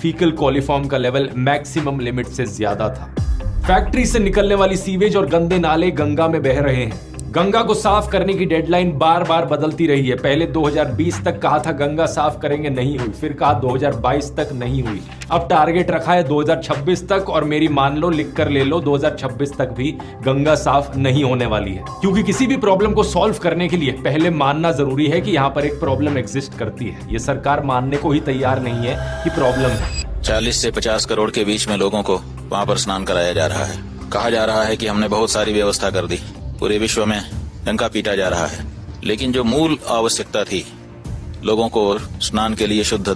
Faecal coliform का level maximum limit से ज्यादा था। फैक्ट्री से निकलने वाली सीवेज और गंदे नाले गंगा में बह रहे हैं। गंगा को साफ करने की डेडलाइन बार बार बदलती रही है। पहले 2020 तक कहा था गंगा साफ करेंगे, नहीं हुई। फिर कहा 2022 तक, नहीं हुई। अब टारगेट रखा है 2026 तक, और मेरी मान लो, लिख कर ले लो, 2026 तक भी गंगा साफ नहीं होने वाली है। क्योंकि किसी भी प्रॉब्लम को सॉल्व करने के लिए पहले मानना जरूरी है कि यहाँ पर एक प्रॉब्लम एग्जिस्ट करती है। ये सरकार मानने को ही तैयार नहीं है कि प्रॉब्लम है। 40 से 50 करोड़ के बीच में लोगों को वहाँ पर स्नान कराया जा रहा है। कहा जा रहा है कि हमने बहुत सारी व्यवस्था कर दी, पूरे विश्व में डंका पीटा जा रहा है, लेकिन जो मूल आवश्यकता थी लोगों को स्नान के लिए शुद्ध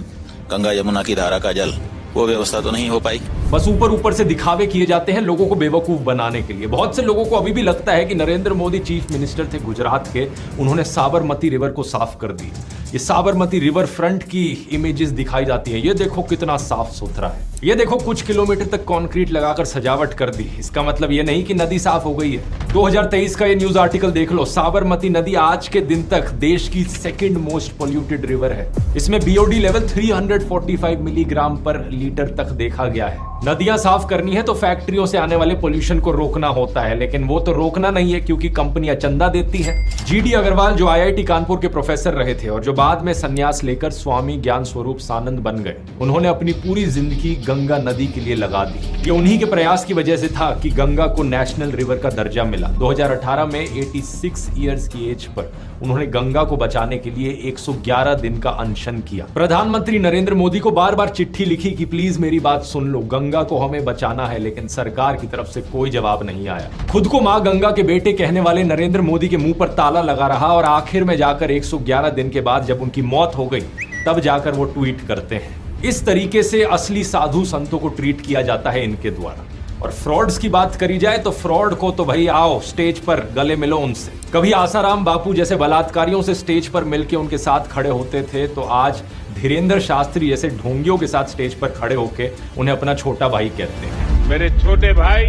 गंगा यमुना की धारा का जल, वो व्यवस्था तो नहीं हो पाई। बस ऊपर ऊपर से दिखावे किए जाते हैं लोगों को बेवकूफ बनाने के लिए। बहुत से लोगों को अभी भी लगता है कि नरेंद्र मोदी चीफ मिनिस्टर थे गुजरात के, उन्होंने साबरमती रिवर को साफ कर दी। ये साबरमती रिवर फ्रंट की इमेजेस दिखाई जाती है, ये देखो कितना साफ सुथरा है, ये देखो कुछ किलोमीटर तक कंक्रीट लगाकर सजावट कर दी। इसका मतलब ये नहीं कि नदी साफ हो गई है। 2023 का ये न्यूज आर्टिकल देख लो। साबरमती नदी आज के दिन तक देश की सेकंड मोस्ट पोल्यूटेड रिवर है। इसमें बीओडी लेवल 345 मिलीग्राम पर लीटर तक देखा गया है। नदियां साफ करनी है तो फैक्ट्रियों से आने वाले पोल्यूशन को रोकना होता है, लेकिन वो तो रोकना नहीं है क्योंकि कंपनियां चंदा देती हैं। जीडी अग्रवाल जो आईआईटी कानपुर के प्रोफेसर रहे थे और जो बाद में संन्यास लेकर स्वामी ज्ञान स्वरूप सानंद बन गए, उन्होंने अपनी पूरी जिंदगी गंगा नदी के लिए लगा दी। ये उन्हीं के प्रयास की वजह से था कि गंगा को नेशनल रिवर का दर्जा मिला। 2018 में 86 इयर्स की एज पर उन्होंने गंगा को बचाने के लिए 111 दिन का अनशन किया। प्रधानमंत्री नरेंद्र मोदी को बार बार चिट्ठी लिखी कि प्लीज मेरी बात सुन लो, गंगा को हमें बचाना है, लेकिन सरकार की तरफ से कोई जवाब नहीं आया। खुद को मां गंगा के बेटे कहने वाले नरेंद्र मोदी के मुंह पर ताला लगा रहा और आखिर में जाकर 111 दिन के बाद जब उनकी मौत हो गई तब जाकर वो ट्वीट करते हैं। इस तरीके से असली साधु संतों को ट्रीट किया जाता है इनके द्वारा। और फ्रॉड्स की बात करी जाए तो फ्रॉड को तो भाई आओ स्टेज पर गले मिलो उनसे। कभी आसाराम बापू जैसे बलात्कारियों से स्टेज पर मिलके उनके साथ खड़े होते थे, तो आज धीरेन्द्र शास्त्री जैसे ढोंगियों के साथ स्टेज पर खड़े होके उन्हें अपना छोटा भाई कहते हैं। मेरे छोटे भाई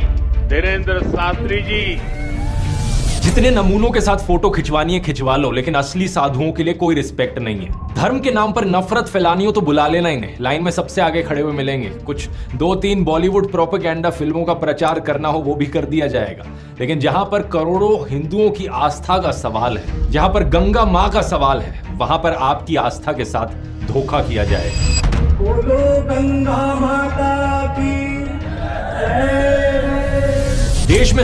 धीरेन्द्र शास्त्री जी। जितने नमूनों के साथ फोटो खिंचवानी है खिंचवा लो, लेकिन असली साधुओं के लिए कोई रिस्पेक्ट नहीं है। धर्म के नाम पर नफरत फैलानी हो तो बुला लेना इन्हें, लाइन में सबसे आगे खड़े हुए मिलेंगे। कुछ 2-3 बॉलीवुड प्रोपेगेंडा फिल्मों का प्रचार करना हो वो भी कर दिया जाएगा, लेकिन जहां पर करोड़ों हिंदुओं की आस्था का सवाल है, जहां पर गंगा मां का सवाल है, वहां पर आपकी आस्था के साथ धोखा किया जाएगा। बोलो गंगा माता की जय। देश में